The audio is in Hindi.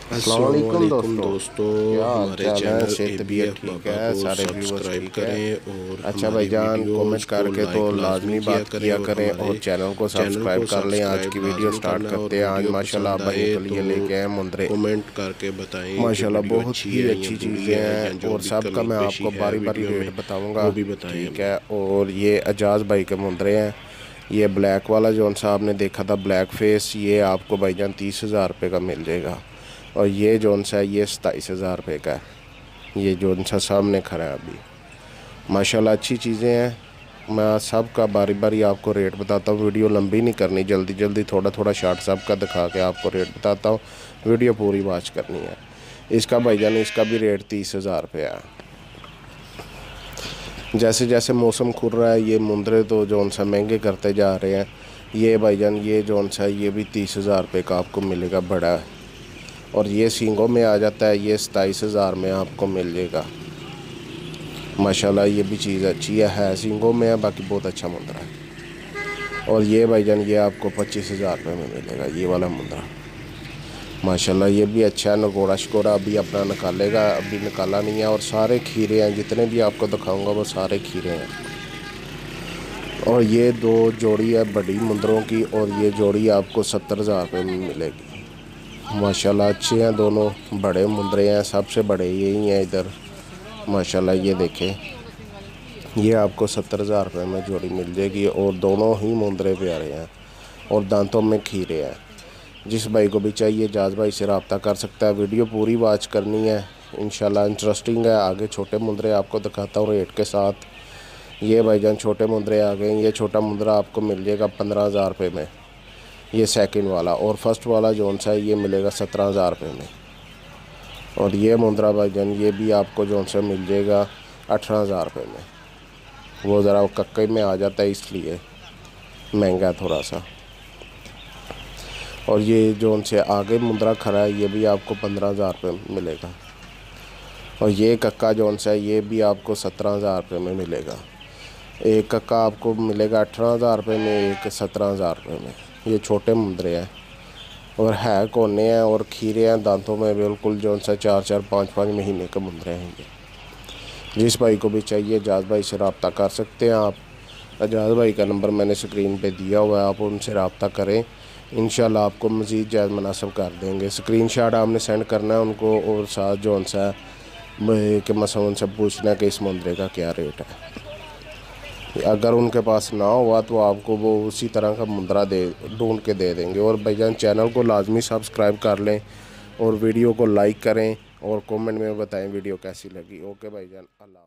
अस्सलाम अस्सलाम वालेकुम दोस्तों। दोस्तों, क्या हाल हमारे चाल है? चैनल सेहत तबीयत ABF ठीक बाबा है? को सारे व्यूवर्स सब्सक्राइब ठीक है? करें और अच्छा हमारी भाईजान, कमेंट वीडियोस को करके तो लाइक लाजमी लाजमी किया बात करें किया और करें हमारे और चैनल को चैनल सब्सक्राइब को कर लें। आज की सब्सक्राइब वीडियो लाजमी स्टार्ट करना है। और करते हैं। आज वीडियो माशाल्लाह पसंद भाइयों आए के तो लिए लेके आए मुंदरे। कमेंट करके बताएं कि माशाल्लाह वीडियो बहुत अच्छी ही है या अच्छी बुरी चीज़ें है हैं या जो और भी सब का कमी मैं पेशी आपको है बारी बारी वीडियो रेट में बताऊंगा। वो भी बताएं ठीक हमें। है। और ये एजाज भाई के मुंदरे हैं। ये ब्लैक वाला जौन सा आपने देखा था ब्लैक फेस, ये आपको भाईजान 30,000 रुपये का मिल जाएगा। और ये जौन सा है ये 27,000 रुपये का है। ये जौन सा सामने खड़ा है अभी, माशाल्लाह अच्छी चीज़ें हैं। मैं सब का बारी बारी आपको रेट बताता हूँ। वीडियो लंबी नहीं करनी, जल्दी जल्दी थोड़ा थोड़ा शार्ट सब का दिखा के आपको रेट बताता हूँ। वीडियो पूरी वॉच करनी है। इसका भाईजान इसका भी रेट 30,000 रुपये है। जैसे जैसे मौसम खुल रहा है ये मुंदरे तो जौन सा महंगे करते जा रहे हैं। ये भाईजान ये जौन सा ये भी 30,000 रुपये का आपको मिलेगा बड़ा। और ये सींगों में आ जाता है, ये 27,000 में आपको मिल जाएगा। माशाल्लाह ये भी चीज़ अच्छी है सींगों में है, बाकी बहुत अच्छा मुंदरा है। और ये भाईजान ये आपको 25,000 रुपये में मिलेगा ये वाला मुंदरा। माशाल्लाह ये भी अच्छा है। नगोड़ा शकोड़ा अभी अपना निकालेगा, अभी निकाला नहीं है। और सारे खीरे हैं, जितने भी आपको दिखाऊंगा वो सारे खीरे हैं। और ये दो जोड़ी है बड़ी मुंदरों की, और ये जोड़ी आपको 70,000 रुपये में मिलेगी। माशाल्लाह अच्छे हैं दोनों, बड़े मुंदरे हैं, सबसे बड़े यही हैं इधर। माशाल्लाह ये देखें, ये आपको 70,000 रुपये में जोड़ी मिल जाएगी। और दोनों ही मुंदरे प्यारे हैं और दांतों में खीरे हैं। जिस भाई को भी चाहिए जाज भाई से रब्ता कर सकता है। वीडियो पूरी वॉच करनी है, इंशाल्लाह इंटरेस्टिंग है। आगे छोटे मुंदरे आपको दिखाता हूँ रेट के साथ। ये भाईजान छोटे मुंदरे आ गए। ये छोटा मुंदरा आपको मिल जाएगा 15,000 रुपये में, ये सेकंड वाला। और फर्स्ट वाला जौन सा है ये मिलेगा 17,000 रुपये में। और ये मुंदरा भाईजान ये भी आपको जौन सा मिल जाएगा 18,000 रुपये में। वो ज़रा कक्के में आ जाता है इसलिए महंगा है थोड़ा सा। और ये जो उनसे आगे मुंदरा खड़ा है ये भी आपको 15,000 रुपये में मिलेगा। और ये कक्का जो उनसे है ये भी आपको 17,000 रुपये में मिलेगा। एक कक्का आपको मिलेगा 18,000 रुपये में, एक 17,000 रुपये में। ये छोटे मुंदरे हैं और है कोने हैं और खीरे हैं दांतों में बिल्कुल। जो उनसे 4-4 5-5 महीने के मुंदरे हैं ये। जिस भाई को भी चाहिए एजाज भाई से रब्ता कर सकते हैं आप। एजाज भाई का नंबर मैंने स्क्रीन पे दिया हुआ है, आप उनसे रब्ता करें। इंशाल्लाह आपको मज़ीद जायज़ मुनासिब कर देंगे। स्क्रीनशॉट आपने सेंड करना है उनको, और साथ जो उनसे कि मसला उनसे पूछना है कि इस मुंदरे का क्या रेट है। अगर उनके पास ना हुआ तो आपको वो उसी तरह का मुंदरा दे ढूंढ के दे देंगे। और भाईजान चैनल को लाजमी सब्सक्राइब कर लें और वीडियो को लाइक करें और कमेंट में बताएं वीडियो कैसी लगी। ओके भाईजान, अल्लाह।